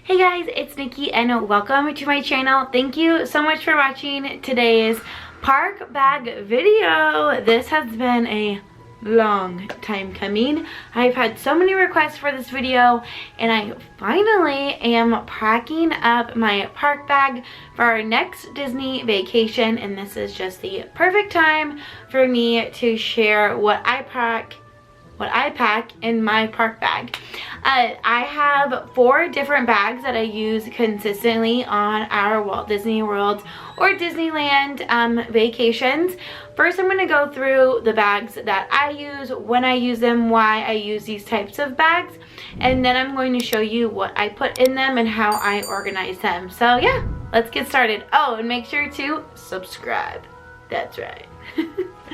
Hey guys, it's Nikki and welcome to my channel. Thank you so much for watching today's park bag video. This has been a long time coming. I've had so many requests for this video and I finally am packing up my park bag for our next Disney vacation, and this is just the perfect time for me to share what I pack in my park bag. I have 4 different bags that I use consistently on our Walt Disney World or Disneyland vacations. First, I'm going to go through the bags that I use, when I use them, why I use these types of bags, and then I'm going to show you what I put in them and how I organize them. So yeah, let's get started. Oh, and make sure to subscribe. That's right.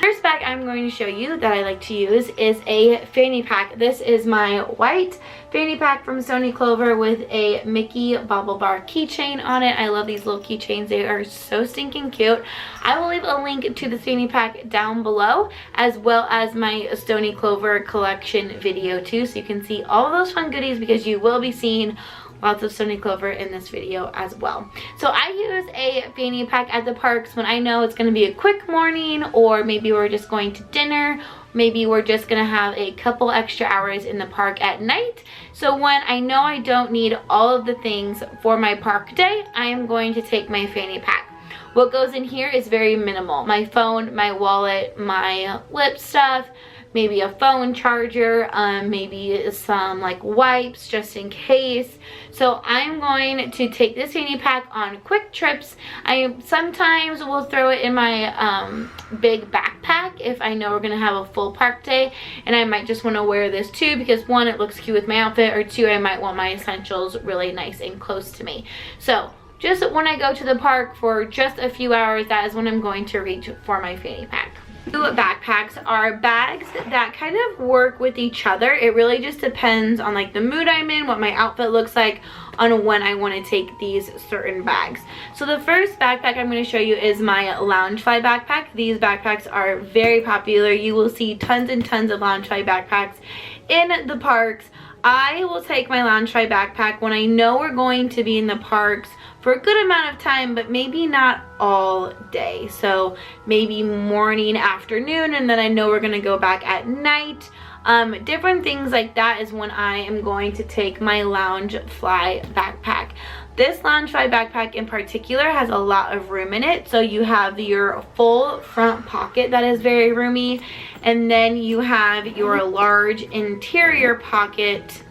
First bag I'm going to show you that I like to use is a fanny pack. This is my white fanny pack from Sony Clover with a Mickey Bobble Bar keychain on it. I love these little keychains. They are so stinking cute. I will leave a link to the fanny pack down below, as well as my Sony Clover collection video too, so you can see all of those fun goodies, because you will be seeing lots of Sony Clover in this video as well. So I use a fanny pack at the parks when I know it's going to be a quick morning, or maybe we're just going to dinner, maybe we're just going to have a couple extra hours in the park at night. So when I know I don't need all of the things for my park day, I am going to take my fanny pack. What goes in here is very minimal. My phone, my wallet, my lip stuff, maybe a phone charger, maybe some like wipes just in case. So I'm going to take this fanny pack on quick trips. I sometimes will throw it in my big backpack if I know we're gonna have a full park day, and I might just want to wear this too, because 1, it looks cute with my outfit, or 2, I might want my essentials really nice and close to me. So just when I go to the park for just a few hours, that is when I'm going to reach for my fanny pack. Backpacks are bags that kind of work with each other. It really just depends on like the mood I'm in, what my outfit looks like, on when I want to take these certain bags. So the first backpack I'm going to show you is my Loungefly backpack. These backpacks are very popular. You will see tons and tons of Loungefly backpacks in the parks. I will take my Loungefly backpack when I know we're going to be in the parks for a good amount of time, but maybe not all day. So maybe morning, afternoon, and then I know we're gonna go back at night. Different things like that is when I am going to take my Loungefly backpack. This Loungefly backpack in particular has a lot of room in it. So you have your full front pocket that is very roomy, and then you have your large interior pocket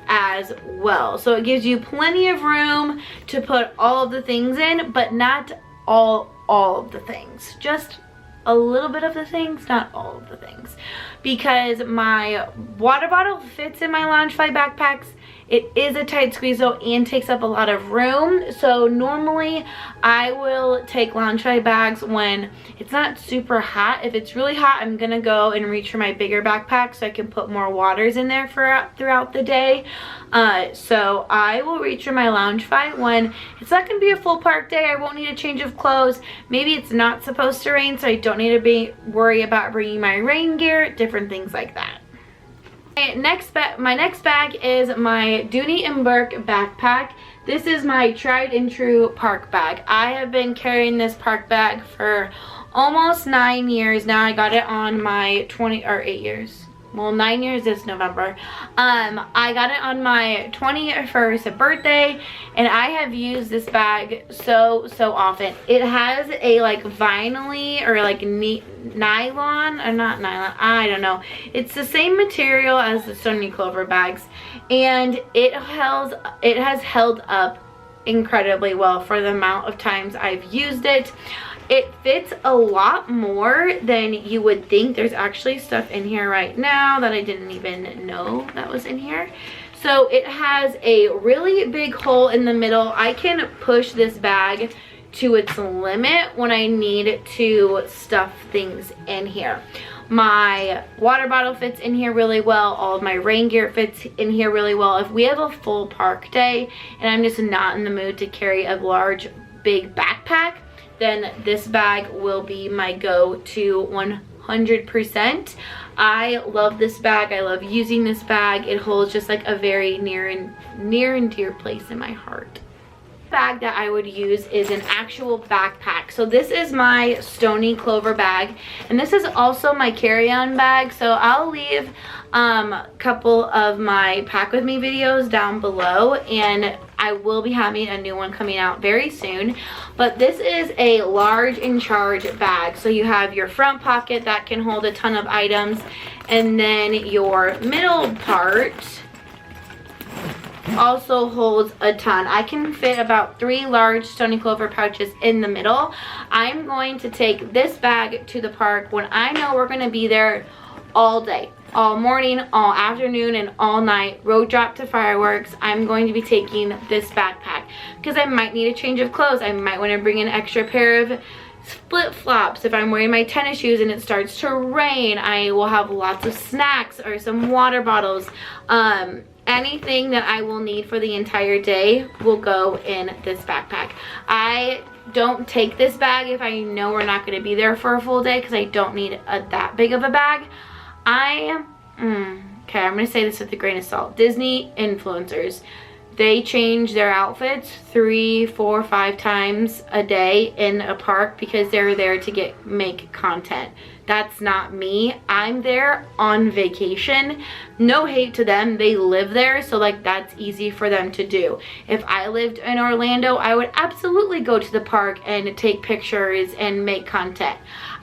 as well. So it gives you plenty of room to put all of the things in, but not all of the things. Just a little bit of the things, not all of the things. Because my water bottle fits in my Loungefly backpacks. It is a tight squeeze though, and takes up a lot of room. So normally I will take Loungefly bags when it's not super hot. If it's really hot, I'm gonna go and reach for my bigger backpack so I can put more waters in there throughout the day. So I will reach for my Loungefly when it's not gonna be a full park day. I won't need a change of clothes. Maybe it's not supposed to rain, so I don't need to worry about bringing my rain gear, different things like that. My next bag is my Dooney Embark backpack. This is my tried and true park bag. I have been carrying this park bag for almost 9 years now. I got it on my 8 years. Well, 9 years this November. I got it on my 21st birthday, and I have used this bag so often. It has a like vinyl or like nylon, or not nylon, I don't know. It's the same material as the Sony Clover bags, and it has held up incredibly well for the amount of times I've used it. It fits a lot more than you would think. There's actually stuff in here right now that I didn't even know that was in here. So it has a really big hole in the middle. I can push this bag to its limit when I need to stuff things in here. My water bottle fits in here really well. All of my rain gear fits in here really well. If we have a full park day and I'm just not in the mood to carry a large, big backpack, then this bag will be my go-to 100%. I love this bag. I love using this bag. It holds just like a very near and dear place in my heart. Bag that I would use is an actual backpack. So this is my Stony Clover bag, and this is also my carry-on bag. So I'll leave a couple of my pack with me videos down below, and I will be having a new one coming out very soon. But this is a large in charge bag. So you have your front pocket that can hold a ton of items, and then your middle part also holds a ton. I can fit about 3 large Stony Clover pouches in the middle. I'm going to take this bag to the park when I know we're going to be there all day, all morning, all afternoon, and all night. Road drop to fireworks. I'm going to be taking this backpack because I might need a change of clothes. I might want to bring an extra pair of flip-flops. If I'm wearing my tennis shoes and it starts to rain, I will have lots of snacks or some water bottles. Anything that I will need for the entire day will go in this backpack. I don't take this bag if I know we're not going to be there for a full day, because I don't need that big of a bag. Okay, I'm going to say this with a grain of salt. Disney influencers, they change their outfits 3, 4, 5 times a day in a park because they're there to make content. That's not me. I'm there on vacation. No hate to them. They live there, so like that's easy for them to do. If I lived in Orlando, I would absolutely go to the park and take pictures and make content.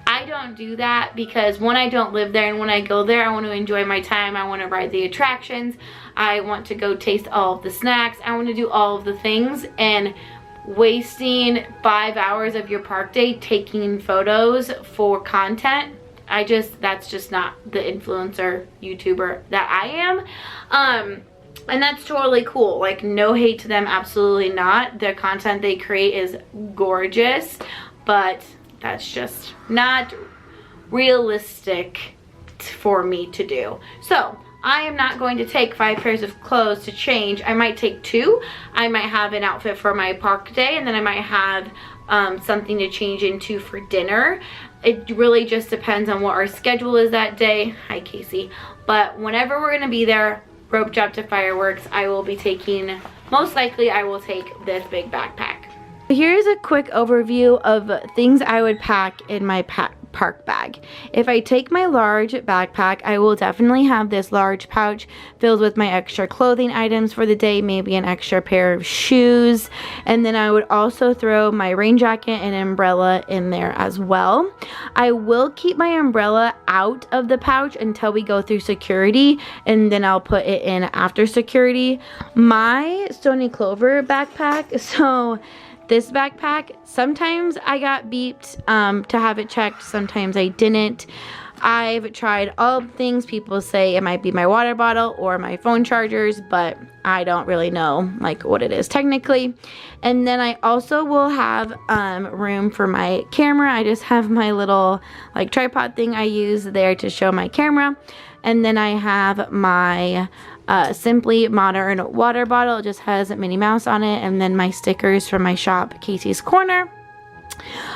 I don't do that because when I don't live there, and when I go there, I want to enjoy my time. I want to ride the attractions. I want to go taste all of the snacks. I want to do all of the things, and wasting 5 hours of your park day taking photos for content, that's just not the influencer YouTuber that I am. And that's totally cool. Like, no hate to them, absolutely not. Their content they create is gorgeous, but that's just not realistic for me to do. So I am not going to take 5 pairs of clothes to change. I might take 2. I might have an outfit for my park day, and then I might have something to change into for dinner. It really just depends on what our schedule is that day. Hi, Casey. But whenever we're gonna be there, rope drop to fireworks, I will be taking, most likely I will take this big backpack. Here's a quick overview of things I would pack in my park bag. If I take my large backpack, I will definitely have this large pouch filled with my extra clothing items for the day, maybe an extra pair of shoes, and then I would also throw my rain jacket and umbrella in there as well. I will keep my umbrella out of the pouch until we go through security, and then I'll put it in after security. My Stony Clover backpack, so this backpack, sometimes I got beeped to have it checked, sometimes I didn't. I've tried all the things. People say it might be my water bottle or my phone chargers, but I don't really know like what it is technically. And then I also will have room for my camera. I just have my little like tripod thing I use there to show my camera. And then I have my Simply Modern water bottle. It just has Minnie Mouse on it, and then my stickers from my shop, Casey's Corner.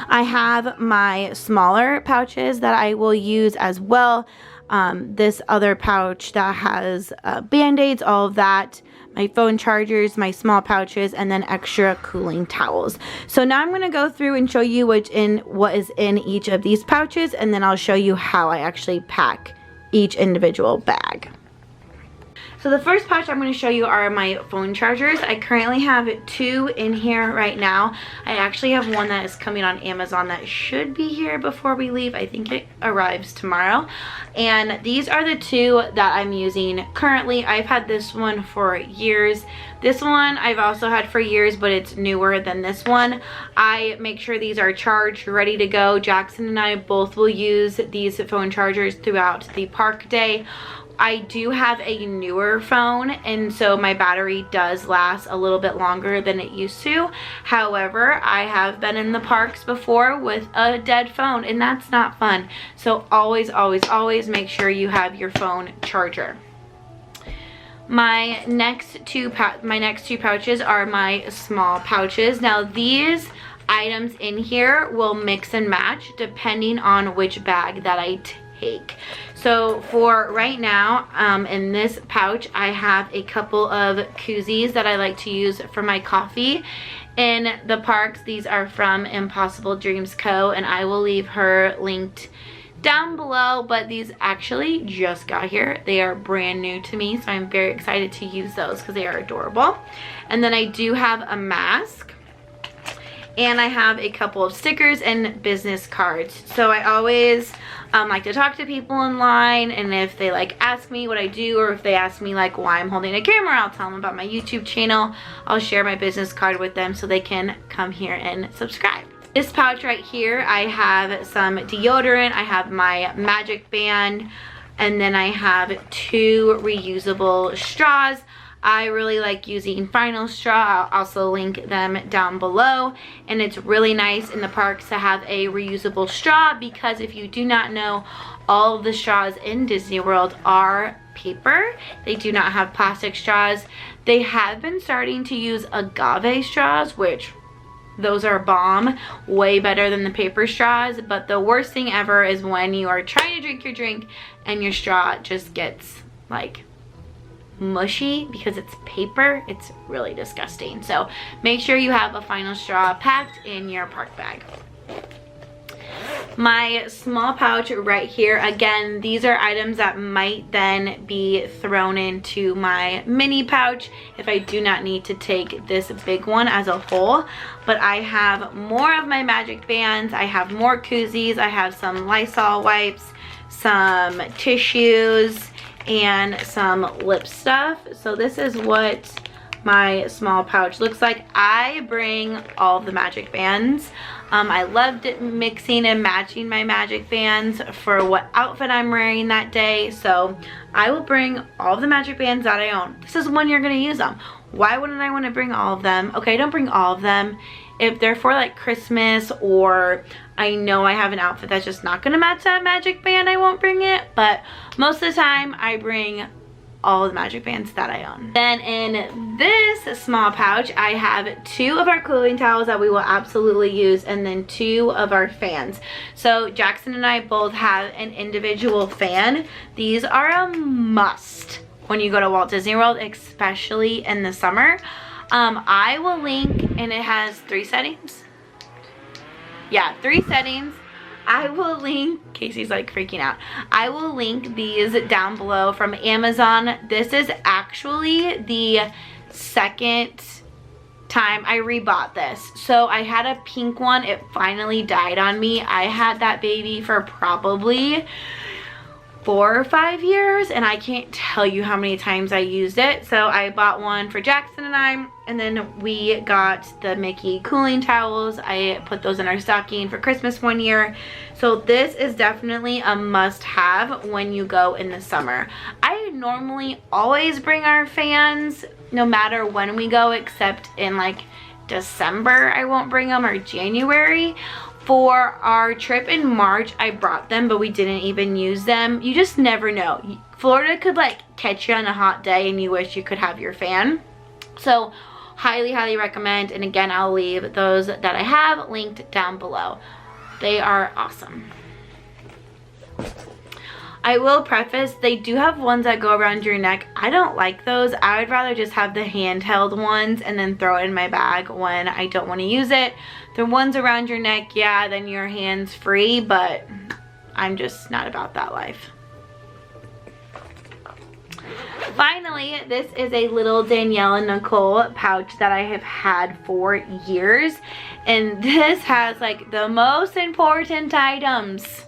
I have my smaller pouches that I will use as well. This other pouch that has band-aids, all of that, my phone chargers, my small pouches, and then extra cooling towels. So now I'm going to go through and show you what is in each of these pouches, and then I'll show you how I actually pack each individual bag. So the first pouch I'm going to show you are my phone chargers. I currently have 2 in here right now. I actually have one that is coming on Amazon that should be here before we leave. I think it arrives tomorrow. And these are the 2 that I'm using currently. I've had this one for years. This one I've also had for years, but it's newer than this one. I make sure these are charged, ready to go. Jackson and I both will use these phone chargers throughout the park day. I do have a newer phone, and so my battery does last a little bit longer than it used to. However, I have been in the parks before with a dead phone, and that's not fun. So always, always, always make sure you have your phone charger. My next two pouches are my small pouches. Now these items in here will mix and match depending on which bag that I take. So for right now, in this pouch, I have a couple of koozies that I like to use for my coffee in the parks. These are from Impossible Dreams Co. and I will leave her linked down below, but these actually just got here. They are brand new to me, so I'm very excited to use those because they are adorable. And then I do have a mask, and I have a couple of stickers and business cards. So I always like to talk to people in line, and if they like ask me what I do, or if they ask me like why I'm holding a camera, I'll tell them about my YouTube channel. I'll share my business card with them so they can come here and subscribe. This pouch right here, I have some deodorant, I have my magic band, and then I have 2 reusable straws. I really like using Final Straw. I'll also link them down below. And it's really nice in the parks to have a reusable straw, because if you do not know, all of the straws in Disney World are paper. They do not have plastic straws. They have been starting to use agave straws, which those are bomb, way better than the paper straws. But the worst thing ever is when you are trying to drink your drink and your straw just gets like mushy because it's paper. It's really disgusting. So make sure you have a Final Straw packed in your park bag. My small pouch right here, again, these are items that might then be thrown into my mini pouch if I do not need to take this big one as a whole. But I have more of my magic bands, I have more koozies, I have some Lysol wipes, some tissues, and some lip stuff. So this is what my small pouch looks like. I bring all of the magic bands. I loved mixing and matching my magic bands for what outfit I'm wearing that day. So I will bring all of the magic bands that I own. This is when you're gonna use them. Why wouldn't I want to bring all of them? Okay, don't bring all of them. If they're for like Christmas, or I know I have an outfit that's just not gonna match that magic band, I won't bring it. But most of the time I bring all the magic bands that I own. Then in this small pouch, I have 2 of our cooling towels that we will absolutely use, and then 2 of our fans. So Jackson and I both have an individual fan. These are a must when you go to Walt Disney World, especially in the summer. I will link, and it has 3 settings. Yeah, 3 settings. I will link, Casey's like freaking out. I will link these down below from Amazon. This is actually the second time I rebought this. So I had a pink one, it finally died on me. I had that baby for probably 4 or 5 years, and I can't tell you how many times I used it. So I bought one for Jackson and I, and then we got the Mickey cooling towels. I put those in our stocking for Christmas one year. So this is definitely a must-have when you go in the summer. I normally always bring our fans no matter when we go, except in like December I won't bring them, or January. For our trip in March, I brought them, but we didn't even use them. You just never know. Florida could like catch you on a hot day and you wish you could have your fan. So highly, highly recommend. And again, I'll leave those that I have linked down below. They are awesome. I will preface, they do have ones that go around your neck. I don't like those. I would rather just have the handheld ones and then throw it in my bag when I don't want to use it. The ones around your neck, yeah, then your hands free, but I'm just not about that life. Finally, this is a little Daniella Nicole pouch that I have had for years. And this has like the most important items.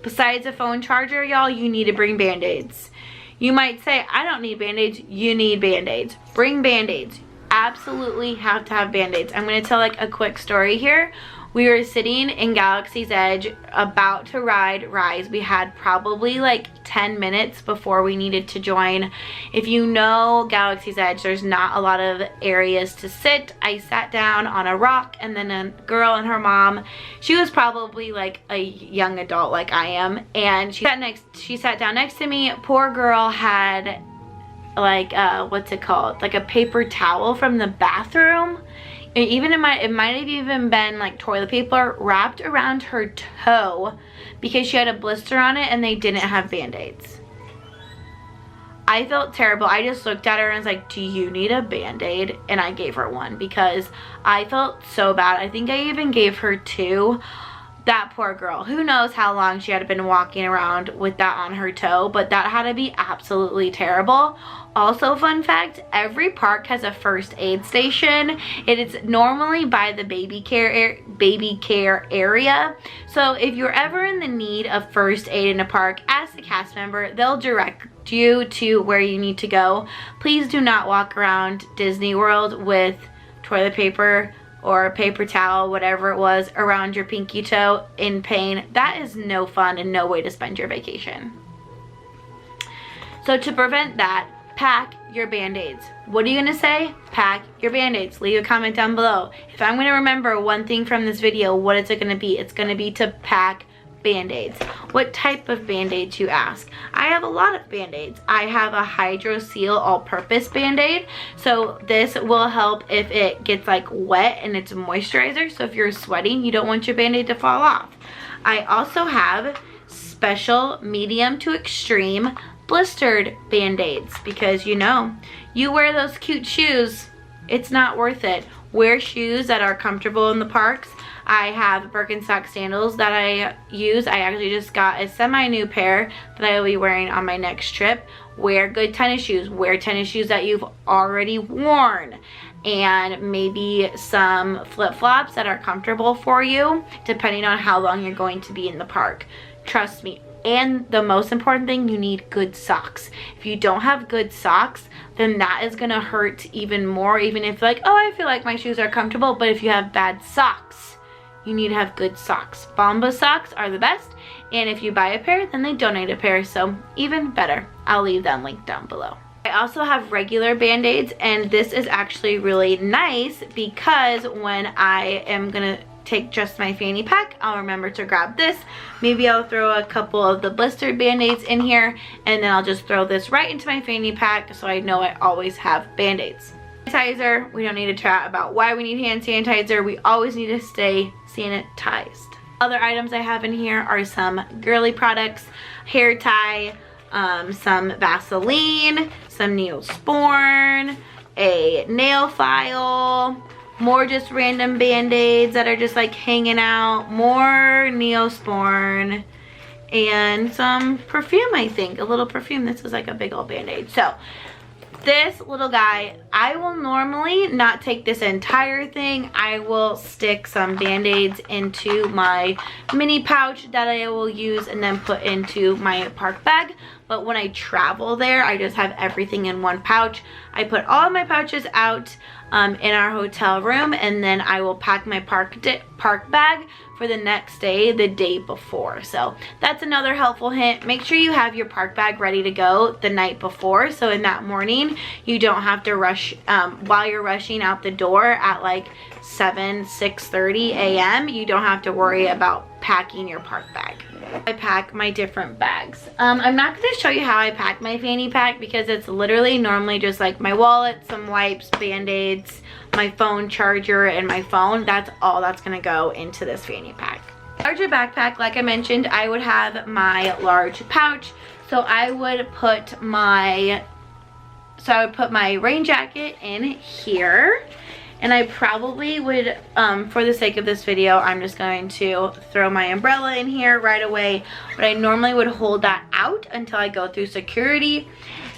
Besides a phone charger, y'all, you need to bring Band-Aids. You might say, I don't need Band-Aids. You need Band-Aids. Bring Band-Aids. Absolutely have to have Band-Aids. I'm going to tell like a quick story here. We were sitting in Galaxy's Edge about to ride Rise. We had probably like 10 minutes before we needed to join. If you know Galaxy's Edge, there's not a lot of areas to sit. I sat down on a rock, and then a girl and her mom, she was probably like a young adult like I am, and she sat down next to me. Poor girl had like what's it called, like a paper towel from the bathroom it might have even been like toilet paper wrapped around her toe because she had a blister on it and they didn't have band-aids. I felt terrible. I just looked at her and was like, do you need a band-aid? And I gave her one because I felt so bad. I think I even gave her 2. That poor girl. Who knows how long she had been walking around with that on her toe, but that had to be absolutely terrible. Also, fun fact, every park has a first aid station. It is normally by the baby care area. So if you're ever in the need of first aid in a park, ask the cast member. They'll direct you to where you need to go. Please do not walk around Disney World with toilet paper or a paper towel, whatever it was, around your pinky toe in pain. That is no fun and no way to spend your vacation. So to prevent that, pack your band-aids. What are you gonna say? Pack your band-aids. Leave a comment down below. If I'm gonna remember one thing from this video, what is it gonna be? It's gonna be to pack band-aids. What type of band-aids, you ask? I have a lot of band-aids. I have a Hydro Seal all-purpose band-aid. So this will help if it gets like wet and it's a moisturizer. So if you're sweating, you don't want your band-aid to fall off. I also have special medium to extreme blistered band-aids because you know, you wear those cute shoes, it's not worth it. Wear shoes that are comfortable in the parks. I have Birkenstock Sandals that I use. I actually just got a semi-new pair that I will be wearing on my next trip. Wear good tennis shoes. Wear tennis shoes that you've already worn. And maybe some flip-flops that are comfortable for you, depending on how long you're going to be in the park. Trust me. And the most important thing, you need good socks. If you don't have good socks, then that is gonna hurt even more, even if like, oh, I feel like my shoes are comfortable, but if you have bad socks, you need to have good socks. Bomba socks are the best, and if you buy a pair, then they donate a pair, so even better. I'll leave them linked down below. I also have regular band-aids, and this is actually really nice because when I am gonna take just my fanny pack, I'll remember to grab this. Maybe I'll throw a couple of the blistered band-aids in here, and then I'll just throw this right into my fanny pack so I know I always have band-aids. Sanitizer, we don't need to chat about why we need hand sanitizer. We always need to stay sanitized. Other items I have in here are some girly products, hair tie, some Vaseline, some Neosporin, a nail file, more just random band-aids that are just like hanging out, more Neosporin, and some perfume, I think, a little perfume. This is like a big old band-aid. So this little guy, I will normally not take this entire thing. I will stick some band-aids into my mini pouch that I will use and then put into my park bag. But when I travel there, I just have everything in one pouch. I put all of my pouches out in our hotel room, and then I will pack my park bag for the next day, the day before. So that's another helpful hint. Make sure you have your park bag ready to go the night before, so in that morning you don't have to rush while you're rushing out the door at like 6:30 a.m. you don't have to worry about packing your park bag. I pack my different bags. I'm not going to show you how I pack my fanny pack because it's literally normally just like my wallet, some wipes, band-aids, my phone charger, and my phone. That's all that's going to go into this fanny pack. Larger backpack, like I mentioned, I would have my large pouch. So I would put my rain jacket in here. And I probably would, for the sake of this video, I'm just going to throw my umbrella in here right away. But I normally would hold that out until I go through security.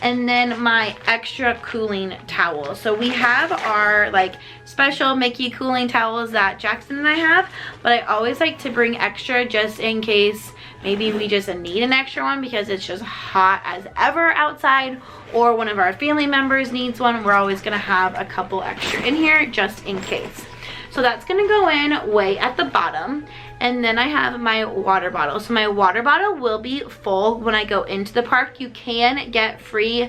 And then my extra cooling towel. So we have our like special Mickey cooling towels that Jackson and I have. But I always like to bring extra just in case maybe we just need an extra one because it's just hot as ever outside, or one of our family members needs one. We're always gonna have a couple extra in here just in case. So that's gonna go in way at the bottom. And then I have my water bottle. So my water bottle will be full when I go into the park. You can get free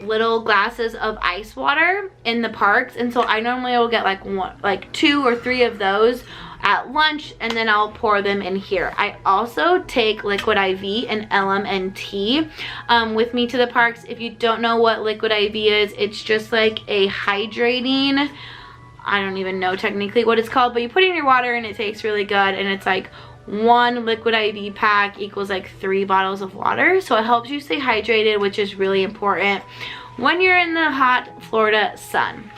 little glasses of ice water in the parks, and so I normally will get like 2 or 3 of those at lunch, and then I'll pour them in here. I also take Liquid IV and LMNT with me to the parks. If you don't know what Liquid IV is, it's just like a hydrating I don't even know technically what it's called, but you put it in your water and it tastes really good, and it's like 1 liquid IV pack equals like 3 bottles of water. So it helps you stay hydrated, which is really important when you're in the hot Florida sun.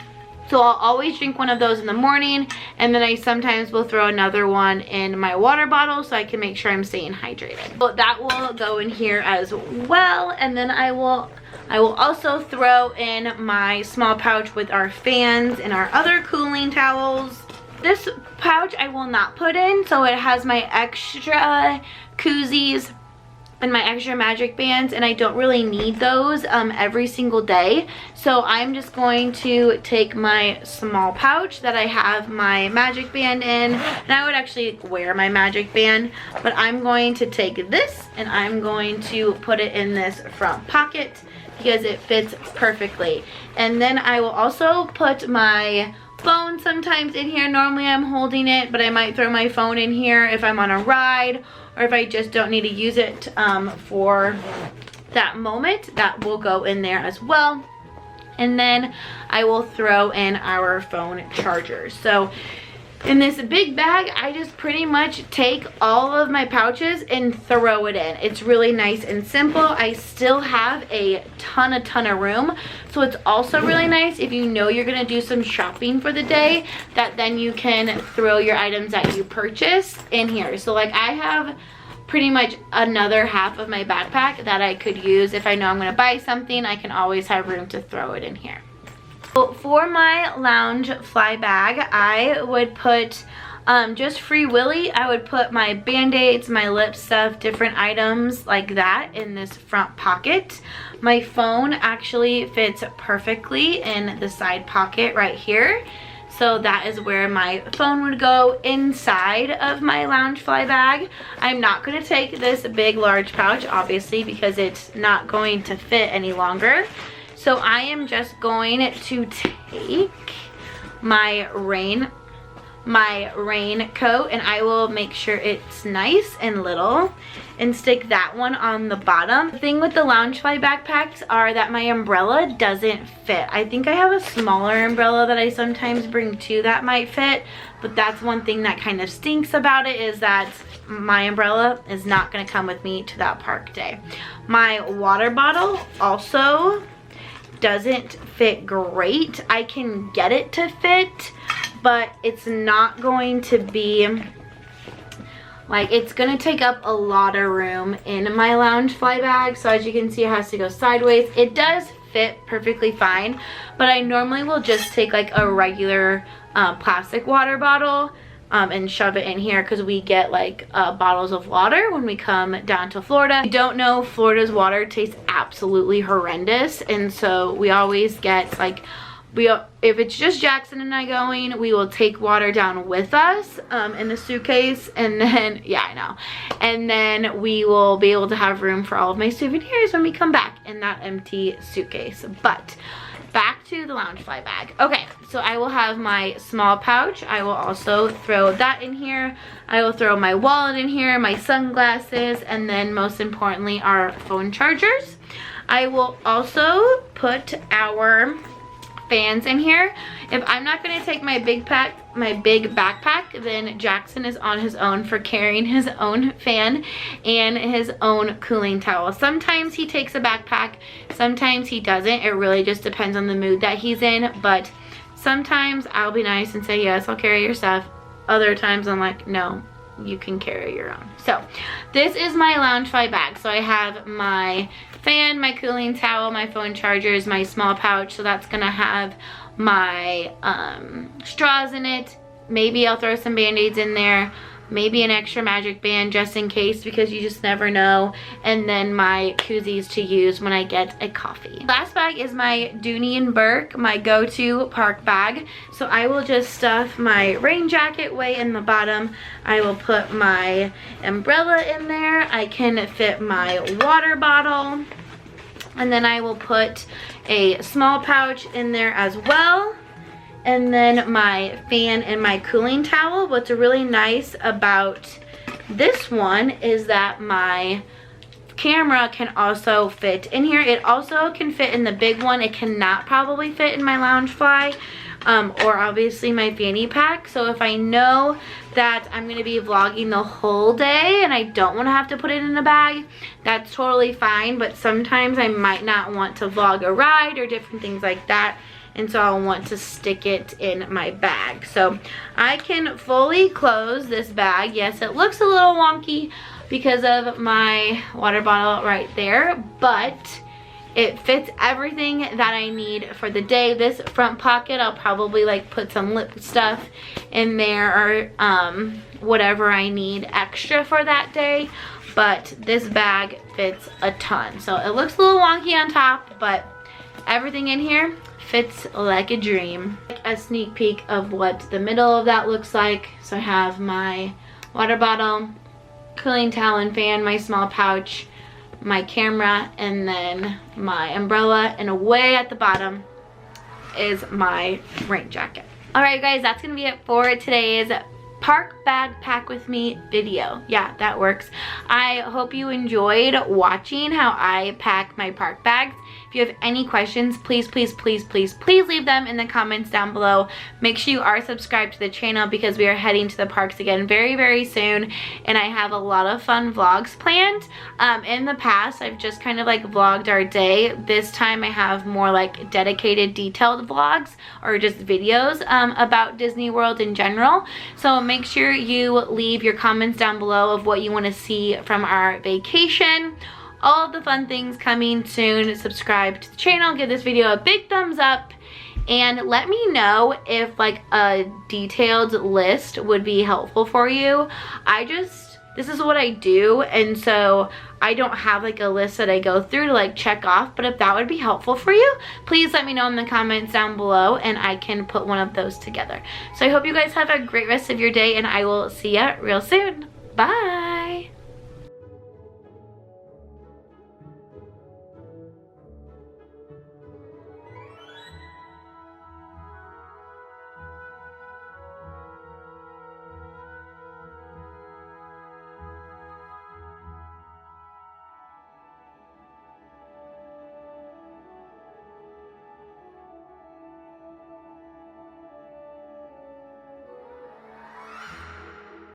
So I'll always drink one of those in the morning, and then I sometimes will throw another one in my water bottle so I can make sure I'm staying hydrated. So that will go in here as well, and then I will also throw in my small pouch with our fans and our other cooling towels. This pouch I will not put in, so it has my extra koozies and my extra magic bands, and I don't really need those every single day. So I'm just going to take my small pouch that I have my magic band in, and I would actually wear my magic band, but I'm going to take this and I'm going to put it in this front pocket because it fits perfectly. And then I will also put my phone sometimes in here. Normally I'm holding it, but I might throw my phone in here if I'm on a ride, or if I just don't need to use it for that moment. That will go in there as well. And then I will throw in our phone chargers. So in this big bag, I just pretty much take all of my pouches and throw it in. It's really nice and simple. I still have a ton of room. So it's also really nice if you know you're gonna do some shopping for the day, that then you can throw your items that you purchased in here. So like I have pretty much another half of my backpack that I could use. If I know I'm gonna buy something, I can always have room to throw it in here. For my lounge fly bag, I would put just Free Willy. I would put my band-aids, my lip stuff, different items like that in this front pocket. My phone actually fits perfectly in the side pocket right here. So that is where my phone would go inside of my lounge fly bag. I'm not going to take this big large pouch, obviously, because it's not going to fit any longer. So I am just going to take my rain coat, and I will make sure it's nice and little and stick that one on the bottom. The thing with the Loungefly backpacks are that my umbrella doesn't fit. I think I have a smaller umbrella that I sometimes bring too that might fit, but that's one thing that kind of stinks about it, is that my umbrella is not going to come with me to that park day. My water bottle also doesn't fit great. I can get it to fit, but it's not going to be like, it's gonna take up a lot of room in my lounge fly bag. So as you can see, it has to go sideways. It does fit perfectly fine, but I normally will just take like a regular plastic water bottle and shove it in here, because we get like bottles of water when we come down to Florida. If you don't know, Florida's water tastes absolutely horrendous, and so we always get like, if it's just Jackson and I going, we will take water down with us in the suitcase, and then and then we will be able to have room for all of my souvenirs when we come back in that empty suitcase. But back to the lounge fly bag. Okay, so I will have my small pouch. I will also throw that in here. I will throw my wallet in here, my sunglasses, and then most importantly, our phone chargers. I will also put our fans in here. If I'm not going to take my big backpack, then Jackson is on his own for carrying his own fan and his own cooling towel. Sometimes he takes a backpack, sometimes he doesn't. It really just depends on the mood that he's in, but sometimes I'll be nice and say, yes, I'll carry your stuff. Other times I'm like, no, you can carry your own. So this is my lounge fly bag. So I have my fan, my cooling towel, my phone chargers, my small pouch. So that's gonna have my straws in it. Maybe I'll throw some band-aids in there, maybe an extra magic band just in case, because you just never know. And then my koozies to use when I get a coffee. Last bag is my Dooney and Burke, my go-to park bag. So I will just stuff my rain jacket way in the bottom. I will put my umbrella in there. I can fit my water bottle. And then I will put a small pouch in there as well. And then my fan and my cooling towel. What's really nice about this one is that my camera can also fit in here. It also can fit in the big one. It cannot probably fit in my lounge fly, or obviously my fanny pack. So if I know that I'm going to be vlogging the whole day and I don't want to have to put it in a bag, that's totally fine. But sometimes I might not want to vlog a ride or different things like that, and so I'll want to stick it in my bag. So I can fully close this bag. Yes, it looks a little wonky because of my water bottle right there, but it fits everything that I need for the day. This front pocket, I'll probably like put some lip stuff in there or whatever I need extra for that day. But this bag fits a ton. So it looks a little wonky on top, but everything in here fits like a dream. A sneak peek of what the middle of that looks like. So I have my water bottle, cooling towel and fan, my small pouch, my camera, and then my umbrella, and away at the bottom is my rain jacket. All right, guys, that's gonna be it for today's park bag pack with me video. Yeah, that works. I hope you enjoyed watching how I pack my park bags. If you have any questions, please leave them in the comments down below. Make sure you are subscribed to the channel because we are heading to the parks again very soon, and I have a lot of fun vlogs planned. In the past, I've just kind of like vlogged our day. This time I have more like dedicated detailed vlogs or just videos about Disney World in general. So make sure you leave your comments down below of what you want to see from our vacation. All of the fun things coming soon. Subscribe to the channel, give this video a big thumbs up, and let me know if like a detailed list would be helpful for you. This is what I do, and so I don't have like a list that I go through to like check off, but if that would be helpful for you, please let me know in the comments down below and I can put one of those together. So I hope you guys have a great rest of your day, and I will see ya real soon. Bye.